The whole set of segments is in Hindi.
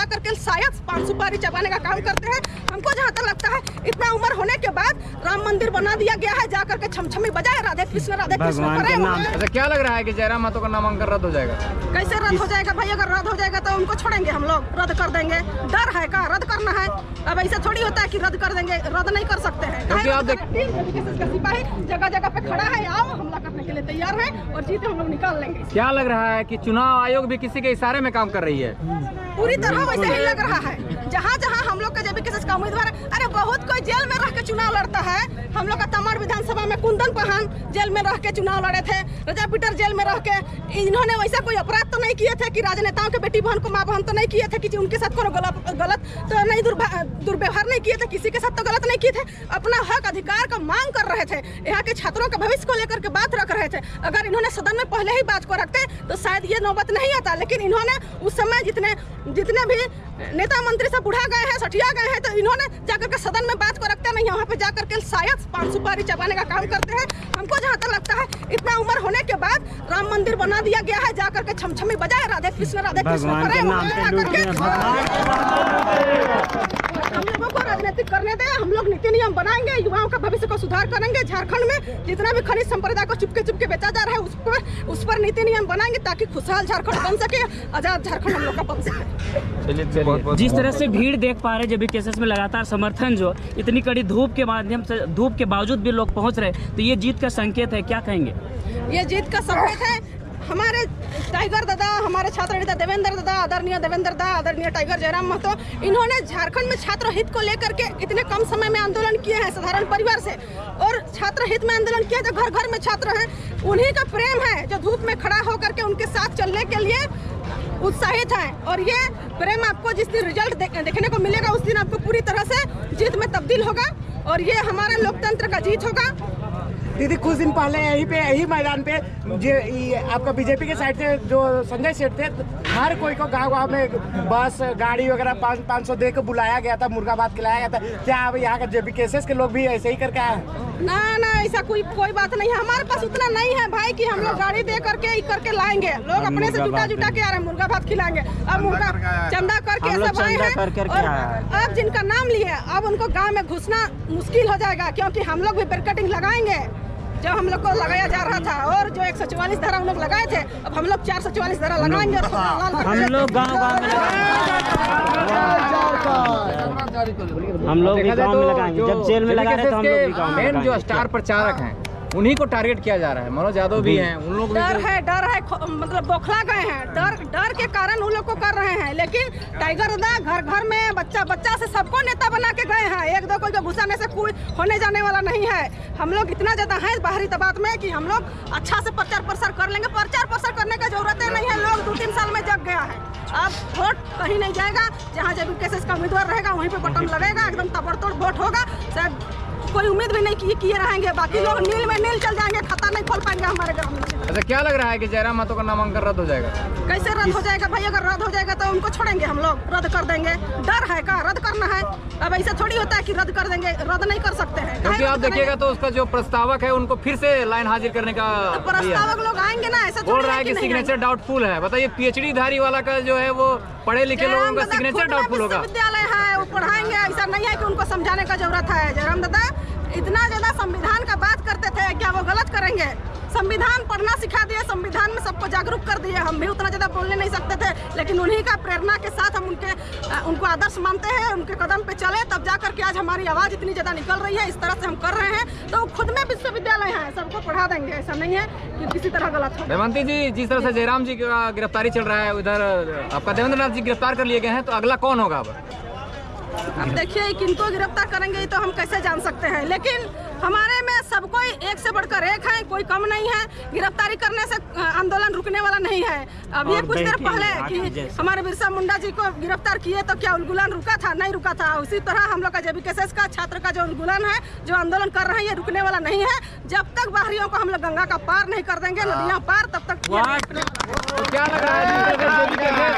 जाकर के शायद पान सुपारी चबाने का काम करते हैं। हमको जहाँ तक लगता है इतना उम्र होने के बाद राम मंदिर बना दिया गया है, जाकर के छमछमी बजाए राधे कृष्ण करे। अच्छा, क्या लग रहा है कि जयराम महतो का नामांकन रद्द हो जाएगा? कैसे रद्द हो जाएगा भाई? अगर रद्द हो जाएगा तो उनको छोड़ेंगे हम लोग? रद्द कर देंगे? डर है का रद्द करना है? अब ऐसा थोड़ी होता है कि रद्द कर देंगे, रद्द नहीं कर सकते हैं। सिपाही जगह जगह पे खड़ा है, आओ हमला करने के लिए तैयार है और जीते हम लोग निकाल लेंगे। क्या लग रहा है कि चुनाव आयोग भी किसी के इशारे में काम कर रही है? पूरी तरह वैसे ही लग रहा है। जहाँ जहाँ हम लोग का जेबी केसेस का उम्मीदवार है, अरे बहुत कोई जेल में रह के चुनाव लड़ता है। हम लोग का तमाड़ विधानसभा में कुंदन पहान जेल में रह के चुनाव लड़े थे, रजा पीटर जेल में रह के। इन्होंने वैसा कोई अपराध तो नहीं किए थे कि राजनेताओं के बेटी बहन को माँ बहन तो नहीं किए थे कि उनके साथ कोनो गलत तो नहीं दुर्व्यवहार नहीं किए थे, किसी के साथ तो गलत नहीं किए थे। अपना हक अधिकार का मांग कर रहे थे, यहाँ के छात्रों के भविष्य को लेकर के बात रख रहे थे। अगर इन्होंने सदन में पहले ही बात को रखते तो शायद ये नौबत नहीं आता। लेकिन इन्होंने उस समय जितने भी नेता मंत्री सब बुढ़ा गए हैं, सठिया गए हैं, तो इन्होंने जाकर के सदन में बात को रखते नहीं, वहाँ पे जाकर के शायद पान सुपारी चबाने का काम करते हैं। हमको जहाँ तक लगता है इतना उम्र होने के बाद राम मंदिर बना दिया गया है, जाकर के छमछमी बजाए राधे कृष्ण करे। हम लोगों को राजनीतिक करने दें, हम लोग नीति नियम बनाएंगे, युवाओं का भविष्य को सुधार करेंगे। झारखंड में जितना भी खनिज संपदा को चुपके चुपके बेचा जा रहा है उस पर नीति नियम बनाएंगे ताकि खुशहाल झारखंड बन सके, आजाद झारखंड हम लोग का बन सके। जिस तरह से भीड़ देख पा रहे जेबी केसेस में लगातार समर्थन जो इतनी कड़ी धूप के माध्यम से धूप के बावजूद भी लोग पहुंच रहे, तो ये जीत का संकेत है, क्या कहेंगे? ये जीत का संकेत है। हमारे टाइगर दादा, हमारे छात्र नेता देवेंद्र दादा, आदरणीय देवेंद्र दादा, आदरणीय टाइगर जयराम महतो, इन्होंने झारखंड में छात्र हित को लेकर के इतने कम समय में आंदोलन किए हैं साधारण परिवार से, और छात्र हित में आंदोलन किया जो घर घर में छात्र हैं, उन्हीं का प्रेम है जो धूप में खड़ा होकर के उनके साथ चलने के लिए उत्साहित है। और ये प्रेम आपको जिस दिन रिजल्ट देखने को मिलेगा उस दिन आपको पूरी तरह से जीत में तब्दील होगा और ये हमारे लोकतंत्र का जीत होगा। दीदी, कुछ दिन पहले यही मैदान पे आपका बीजेपी के साइड से जो संजय सेठ थे, हर कोई को गांव में बस गाड़ी वगैरह 500 दे के बुलाया गया था, मुर्गाबाद खिलाया गया था। क्या अब यहाँ के जेबी केसेस के लोग भी ऐसे ही करके आए? ना ऐसा कोई बात नहीं है। हमारे पास उतना नहीं है भाई कि हम लोग गाड़ी दे करके लाएंगे। लोग अपने से जुटा के आ रहे हैं, मुर्गा भात खिलाएंगे। अब मुर्गा चंदा करके सब आए हैं और अब जिनका नाम लिए अब उनको गाँव में घुसना मुश्किल हो जाएगा, क्योंकि हम लोग भी बैरिकेडिंग लगाएंगे जो हम लोग को लगाया जा रहा था। और जो 144 धारा हम लोग लगाए थे, अब हम लोग 444 धारा लगाएंगे। हम लोग गाँव में लगाएंगे। जब जेल में लगा रहे तो हम लोग भी गाँव में लगाएंगे। जो स्टार प्रचारक हैं उन्हीं को टारगेट किया जा रहा है। मनोज यादव भी हैं, उन लोग डर है मतलब बौखला गए हैं। डर के कारण उन लोग को कर रहे हैं। लेकिन टाइगर दादा घर घर में बच्चा से सबको नेता बना के गए हैं। एक दो कोई को घुसाने से कोई होने जाने वाला नहीं है। हम लोग इतना ज्यादा हैं बाहरी दबाव में कि हम लोग अच्छा से प्रचार प्रसार कर लेंगे। प्रचार प्रसार करने की जरूरत नहीं है। लोग 2-3 साल में जग गया है। अब वोट कहीं नहीं जाएगा। जहाँ जेबी केसेस का उम्मीदवार रहेगा वहीं पे बटन लगेगा, एकदम ताबड़तोड़ वोट होगा। शायद कोई उम्मीद भी नहीं किए रहेंगे। बाकी लोग नील में नील चल जाएंगे, खाता नहीं खोल पाएंगे हमारे गाँव में। अच्छा, क्या लग रहा है कि जयराम महतो का नामांकन रद्द हो जाएगा? कैसे रद्द हो जाएगा भाई? अगर रद्द हो जाएगा तो उनको छोड़ेंगे हम लोग? रद्द कर देंगे? डर है का रद्द करना है? अब ऐसा थोड़ी होता है कि रद्द कर देंगे, रद्द नहीं कर सकते हैं। क्योंकि आप देखिएगा तो उसका जो प्रस्तावक है उनको फिर से लाइन हाजिर करने का प्रस्तावक लोग आएंगे ना, ऐसा बोल रहा है कि सिग्नेचर डाउटफुल है। बताइए, PhD धारी वाला का जो है वो पढ़े लिखे लोगों का सिग्नेचर डाउटफुल होगा। विद्यालय है, वो पढ़ाएंगे। ऐसा नहीं है कि उनको समझाने का जरूरत है। जयराम दादा इतना ज्यादा संविधान का बात करते थे, क्या वो गलत करेंगे? संविधान पढ़ना सिखा दिए, संविधान में सबको जागरूक कर दिए। हम भी उतना ज्यादा बोलने नहीं सकते थे, लेकिन उन्हीं का प्रेरणा के साथ हम उनको आदर्श मानते हैं। उनके कदम पे चले तब जाकर के आज हमारी आवाज इतनी ज्यादा निकल रही है। इस तरह से हम कर रहे हैं तो खुद में विश्वविद्यालय है, सबको पढ़ा देंगे। ऐसा नहीं है कि किसी तरह गलत हो। हेमंती जी, जिस तरह से जयराम जी का गिरफ्तारी चल रहा है, उधर आपका देवेंद्र नाथ जी गिरफ्तार कर लिए गए हैं, तो अगला कौन होगा? अब देखिए किनको गिरफ्तार करेंगे तो हम कैसे जान सकते हैं। लेकिन हमारे में सब कोई एक से बढ़कर एक है, कोई कम नहीं है। गिरफ्तारी करने से आंदोलन रुकने वाला नहीं है। अब ये कुछ देर पहले कि हमारे बिरसा मुंडा जी को गिरफ्तार किए तो क्या उलगुलान रुका था? नहीं रुका था। उसी तरह हम लोग का जेबी केसेस का छात्र का जो उलगुलान है, जो आंदोलन कर रहे हैं, ये रुकने वाला नहीं है। जब तक बाहरियों को हम लोग गंगा का पार नहीं कर देंगे, नदियाँ पार, तब तक। तो क्या लग रहा है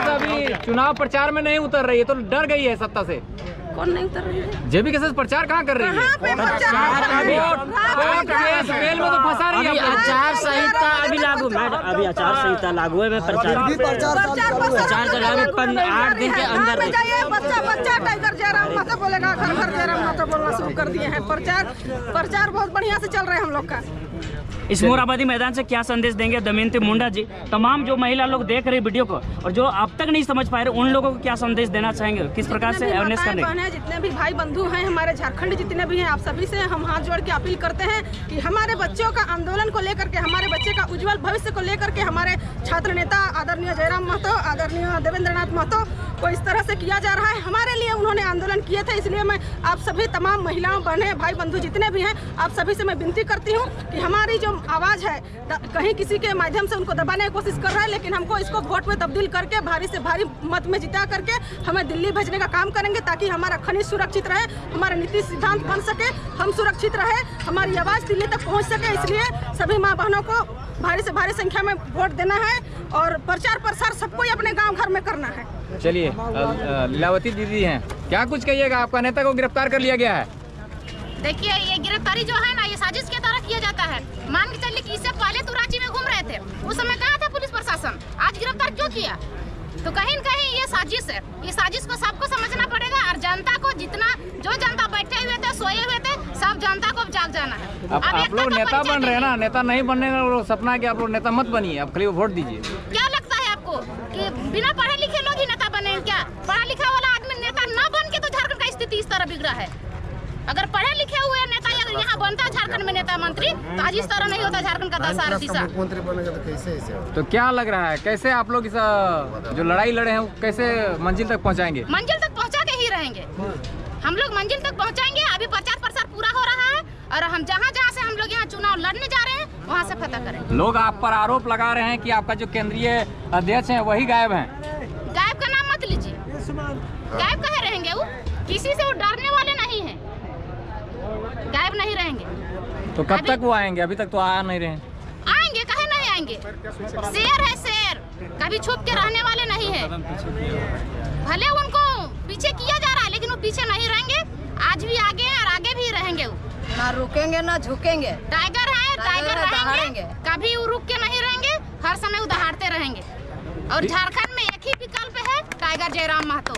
अभी चुनाव प्रचार में नहीं उतर रही है तो डर गई है सत्ता से? कौन नहीं उतर रही है? जेबी केसेस प्रचार कहाँ कर रही है? कहाँ पे प्रचार? कोर्ट केस बेल में तो फंसा रही अभी है। आचार संहिता अभी लागू मैडम, अभी आचार संहिता लागू है। मैं प्रचार चला में 8 दिन के अंदर में जाइए, बच्चा टाइगर जयराम महतो बोलेगा, घर घर जयराम महतो बोलना शुरू कर दिए हैं। प्रचार बहुत बढ़िया से चल रहा है हम लोग का। इस मोराबादी मैदान से क्या संदेश देंगे दमयंती मुंडा जी? तमाम जो महिला लोग देख रहे वीडियो को और जो अब तक नहीं समझ पाए रहे, उन लोगों को क्या संदेश देना चाहेंगे? किस प्रकार से अवेयरनेस करने? जितने भी भाई बंधु हैं हमारे झारखंड जितने भी हैं, आप सभी से हम हाथ जोड़ के अपील करते हैं कि हमारे बच्चों का आंदोलन को लेकर के, हमारे बच्चे का उज्जवल भविष्य को लेकर के हमारे छात्र नेता आदरणीय जयराम महतो, आदरणीय देवेंद्रनाथ महतो को इस तरह से किया जा रहा है। हमारे लिए उन्होंने आंदोलन किए थे, इसलिए मैं आप सभी तमाम महिलाओं बहनें भाई बंधु जितने भी हैं, आप सभी से मैं विनती करती हूँ कि हमारी जो आवाज़ है कहीं किसी के माध्यम से उनको दबाने की कोशिश कर रहा है, लेकिन हमको इसको वोट में तब्दील करके भारी से भारी मत में जिता करके हमें दिल्ली भेजने का काम करेंगे, ताकि हमारा खनिज सुरक्षित रहे, हमारे नीति सिद्धांत बन सके, हम सुरक्षित रहे, हमारी आवाज़ दिल्ली तक पहुँच सके। इसलिए सभी माँ बहनों को भारी से भारी संख्या में वोट देना है और प्रचार प्रसार सबको अपने गाँव घर में करना है। चलिए, लीलावती दीदी हैं, क्या कुछ कहिएगा? आपका नेता को गिरफ्तार कर लिया गया है। देखिए, ये गिरफ्तारी जो है ना, ये साजिश के द्वारा किया जाता है। मान के चलिए कि इससे पहले तो रांची में घूम रहे थे, उस समय कहाँ था पुलिस प्रशासन? आज गिरफ्तार क्यों किया? तो कहीं न कहीं ये साजिश है। ये साजिश को सबको समझना पड़ेगा और जनता को, जितना जो जनता बैठे हुए थे, सोए हुए थे, सब जनता को जाग जाना है। अब आप लोग नेता बन रहे हैं ना, नेता नहीं बनने का सपना है कि आप लोग नेता मत बनिए, आप खाली वोट दीजिए। क्या लगता है आपको कि बिना पढ़े लिखे लोग ही नेता बने? क्या पढ़ा लिखा वाला आदमी नेता न बन के तो झारखंड का स्थिति इस तरह बिगड़ा है? अगर पढ़े लिखे हुए नेता अगर यहाँ बनता झारखंड में नेता मंत्री, तो आज इस तरह नहीं होता झारखंड का दशा दिशा। मुख्यमंत्री बनेगा तो कैसे? तो क्या लग रहा है, कैसे आप लोग इस जो लड़ाई लड़े हैं वो कैसे मंजिल तक पहुंचाएंगे? मंजिल तक पहुंचा के ही रहेंगे हम लोग, मंजिल तक पहुंचाएंगे। अभी प्रचार प्रसार पूरा हो रहा है और हम जहाँ से हम लोग यहाँ चुनाव लड़ने जा रहे हैं वहाँ से फतह करेंगे। लोग आप पर आरोप लगा रहे हैं कि आपका जो केंद्रीय अध्यक्ष हैं वही गायब हैं। गायब का नाम मत लीजिए, गायब कहे रहेंगे? वो किसी से वो डरने वाले नहीं है, गायब नहीं रहेंगे। तो कब तक वो आएंगे? अभी तक तो आ नहीं रहे हैं। आएंगे, कहे नहीं आएंगे? शेर है शेर, कभी छुप के रहने वाले नहीं है। भले उनको पीछे किया जा रहा है, लेकिन वो पीछे नहीं रहेंगे। आज भी आगे हैं और आगे भी रहेंगे। वो ना रुकेंगे ना झुकेंगे। टाइगर है, टाइगर रहेंगे, कभी वो रुक के नहीं रहेंगे, हर समय वो दहाड़ते रहेंगे। और झारखंड में एक ही विकल्प है, टाइगर जयराम महतो।